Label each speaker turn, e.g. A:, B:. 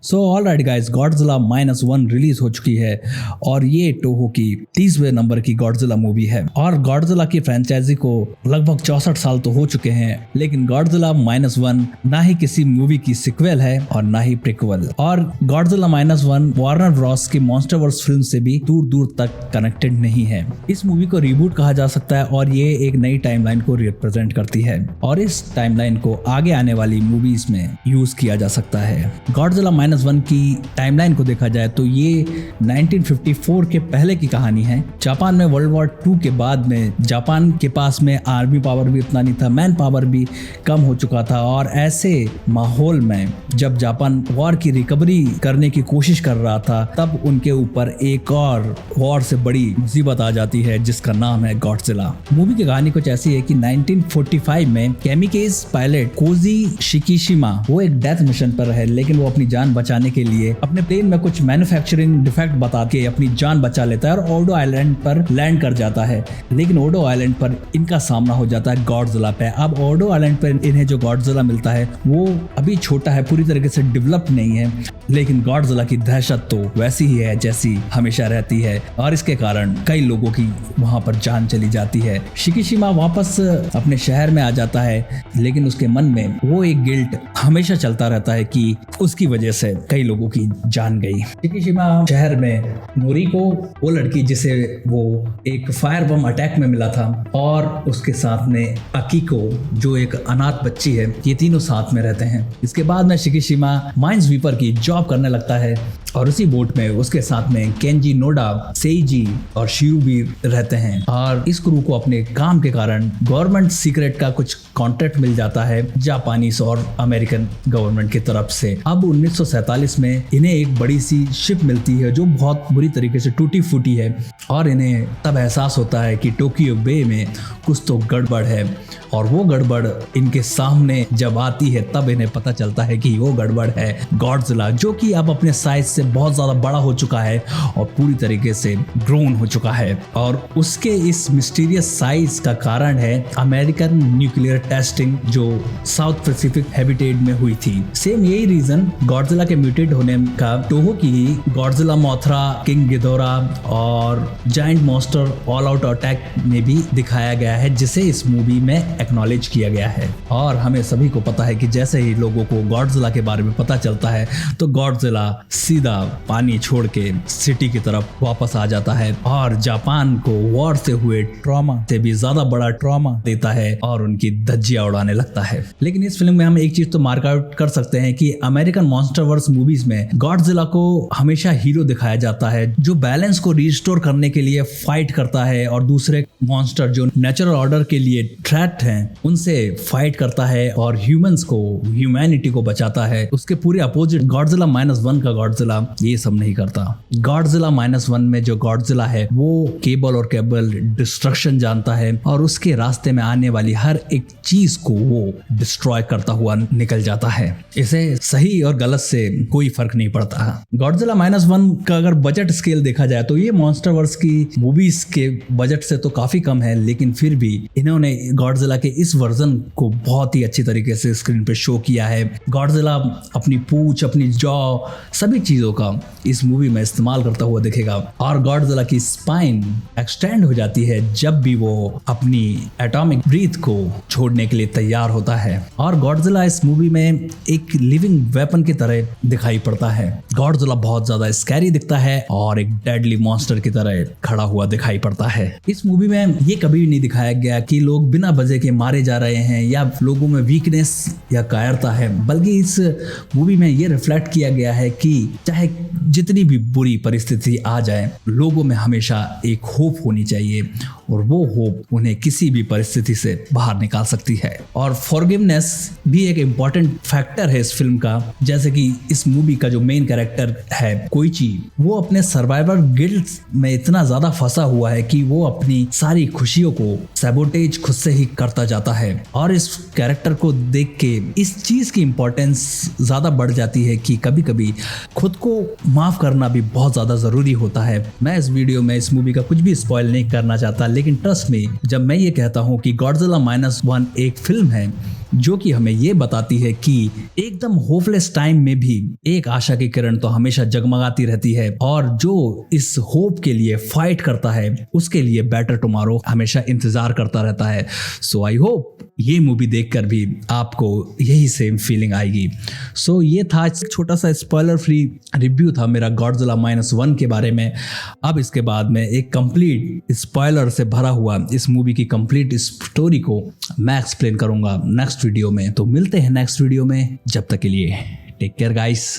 A: So alright guys, Godzilla -1 release हो चुकी है और ये टोहो की 30वें नंबर की गॉडजिला मूवी है। और गॉडजिला की फ्रेंचाइजी को लगभग 64 साल तो हो चुके हैं, लेकिन गॉडजिला -1 ना ही किसी मूवी की सिक्वल है और ना ही प्रीक्वल। और गॉडजिला -1 वार्नर ब्रॉस की मॉन्स्टरवर्स फिल्म से भी दूर दूर तक कनेक्टेड नहीं है। इस मूवी को रीबूट कहा जा सकता है और ये एक नई टाइमलाइन को रिप्रेजेंट करती है और इस टाइमलाइन को आगे आने वाली मूवीज में यूज किया जा सकता है। गॉडजिला -1 की टाइमलाइन को देखा जाए तो ये 1954 के पहले की कहानी है। जापान में वर्ल्ड वॉर 2 के बाद में जापान के पास में आर्मी पावर भी उतना नहीं था, मैन पावर भी कम हो चुका था और ऐसे माहौल में जब जापान वॉर की रिकवरी करने की कोशिश कर रहा था तब उनके ऊपर एक और वॉर से बड़ी मुसीबत आ जाती है जिसका नाम है गॉडजिला। मूवी की कहानी कुछ ऐसी है कि 1945 में केमिकेज पायलट कोजी शिकिशिमा वो एक डेथ मिशन पर है, लेकिन वो अपनी जान बचाने के लिए अपने प्लेन में कुछ मैन्युफैक्चरिंग डिफेक्ट बता के अपनी जान बचा लेता है और ओडो आइलैंड पर लैंड कर जाता है। लेकिन ओडो आइलैंड पर इनका सामना हो जाता है गॉडजिला पे। अब ओडो आइलैंड पर इन्हें जो गॉडजिला मिलता है वो अभी छोटा है, पूरी तरीके से डेवलप नहीं है, लेकिन गॉडजिला की दहशत तो वैसी ही है जैसी हमेशा रहती है और इसके कारण कई लोगों की वहां पर जान चली जाती है। शिकिशिमा वापस अपने शहर में आ जाता है, लेकिन उसके मन में वो एक गिल्ट हमेशा चलता रहता है कि उसकी वजह से कई लोगों की जान गई। शिकिशिमा शहर में नोरिको, वो लड़की जिसे वो एक फायर बम अटैक में मिला था, और उसके साथ में अकीको जो एक अनाथ बच्ची है, ये तीनों साथ में रहते हैं। इसके बाद में शिकिशिमा माइनस्वीपर की जॉब करने लगता है और उसी बोट में उसके साथ में केंजी नोडा, सेइजी और शियू भी रहते हैं। और इस क्रू को अपने काम के कारण गवर्नमेंट सीक्रेट का कुछ कॉन्ट्रैक्ट मिल जाता है जापानीज और अमेरिकन गवर्नमेंट की तरफ से। अब 1947 में इन्हें एक बड़ी सी शिप मिलती है जो बहुत बुरी तरीके से टूटी फूटी है और इन्हें तब एहसास होता है कि टोक्यो बे में कुछ तो गड़बड़ है। और वो गड़बड़ इनके सामने जब आती है तब इन्हें पता चलता है कि वो गड़बड़ है गॉडजिला, जो कि अब अपने साइज से बहुत ज्यादा बड़ा हो चुका है और पूरी तरीके से ग्रोन हो चुका है। और उसके इस मिस्टीरियस साइज का कारण है अमेरिकन न्यूक्लियर टेस्टिंग जो साउथ पैसिफिक हैबिटेट में हुई थी। सेम यही रीजन गॉडजिला के म्यूटेट होने का टोहो की गॉडजिला मोथरा, किंग गिदोरा और giant monster all out attack में भी दिखाया गया है, जिसे इस मूवी में एक्नॉलेज किया गया है। और हमें सभी को पता है कि जैसे ही लोगों को गॉडजिला के बारे में पता चलता है तो गॉडजिला सीधा पानी छोड़ के सिटी की तरफ वापस आ जाता है और जापान को वॉर से हुए ट्रॉमा से भी ज्यादा बड़ा ट्रॉमा देता है और उनकी धज्जियां उड़ाने लगता है। लेकिन इस फिल्म में हम एक चीज तो मार्क आउट कर सकते हैं कि अमेरिकन मॉन्स्टरवर्स मूवीज में गॉडजिला को हमेशा हीरो दिखाया जाता है जो बैलेंस को रिस्टोर करने के लिए फाइट करता है और दूसरे मॉन्स्टर जो नेचुरल ऑर्डर के लिए थ्रेट हैं उनसे फाइट करता है और ह्यूमंस को, ह्यूमैनिटी को बचाता है। उसके पूरे अपोजिट गॉडजिला -1 का गॉडजिला ये सब नहीं करता। गॉडजिला -1 में जो गॉडजिला है वो केबल और केबल डिस्ट्रक्शन जानता है और उसके रास्ते में आने वाली हर एक चीज को वो डिस्ट्रॉय करता हुआ निकल जाता है। इसे सही और गलत से कोई फर्क नहीं पड़ता। गॉडजिला -1 का अगर बजट स्केल देखा जाए तो ये मॉन्स्टरवर्स की मूवीज के बजट से तो काफी कम है, लेकिन फिर भी इन्होंने गॉडजिला के इस वर्जन को बहुत ही अच्छी तरीके से स्क्रीन पे शो किया है। गॉडजिला अपनी पूंछ, अपनी जॉ, सभी चीजों का इस मूवी में इस्तेमाल करता हुआ दिखेगा और गॉडजिला की स्पाइन एक्सटेंड हो जाती है जब भी वो अपनी एटॉमिक ब्रीथ को छोड़ने के लिए तैयार होता है। और गॉडजिला इस मूवी में एक लिविंग वेपन की तरह दिखाई पड़ता है। गॉडजिला बहुत ज्यादा स्कैरी दिखता है और एक डेडली मॉन्स्टर की तरह खड़ा हुआ दिखाई पड़ता है। इस मूवी में ये कभी भी नहीं दिखाया गया कि लोग बिना वजह के मारे जा रहे हैं या लोगों में वीकनेस या कायरता है, बल्कि इस मूवी में ये रिफ्लेक्ट किया गया है कि चाहे जितनी भी बुरी परिस्थिति आ जाए, लोगों में हमेशा एक होप होनी चाहिए और वो होप उन्हें किसी भी परिस्थिति से बाहर निकाल सकती है। और फॉरगिवनेस भी एक इम्पॉर्टेंट फैक्टर है इस फिल्म का। जैसे कि इस मूवी का जो मेन कैरेक्टर है कोइची, वो अपने सर्वाइवर गिल्ट में इतना ज्यादा फंसा हुआ है कि वो अपनी सारी खुशियों को सैबोटेज खुद से ही करता जाता है। और इस कैरेक्टर को देख के इस चीज की इंपॉर्टेंस ज्यादा बढ़ जाती है कि कभी कभी खुद को माफ करना भी बहुत ज्यादा जरूरी होता है। मैं इस वीडियो में इस मूवी का कुछ भी स्पॉइल नहीं करना चाहता, लेकिन ट्रस्ट में जब मैं ये कहता हूँ कि गॉडजिला -1 एक फिल्म है जो कि हमें ये बताती है कि एकदम होपलेस टाइम में भी एक आशा की किरण तो हमेशा जगमगाती रहती है, और जो इस होप के लिए फाइट करता है उसके लिए बेटर टुमारो हमेशा इंतजार करता रहता है। सो आई होप ये मूवी देखकर भी आपको यही सेम फीलिंग आएगी। सो ये था छोटा सा स्पॉइलर फ्री रिव्यू था मेरा गॉडजिला -1 के बारे में। अब इसके बाद में एक कंप्लीट स्पॉइलर से भरा हुआ इस मूवी की कंप्लीट स्टोरी को मैं एक्सप्लेन करूंगा नेक्स्ट वीडियो में। तो मिलते हैं नेक्स्ट वीडियो में, जब तक के लिए टेक केयर गाइस।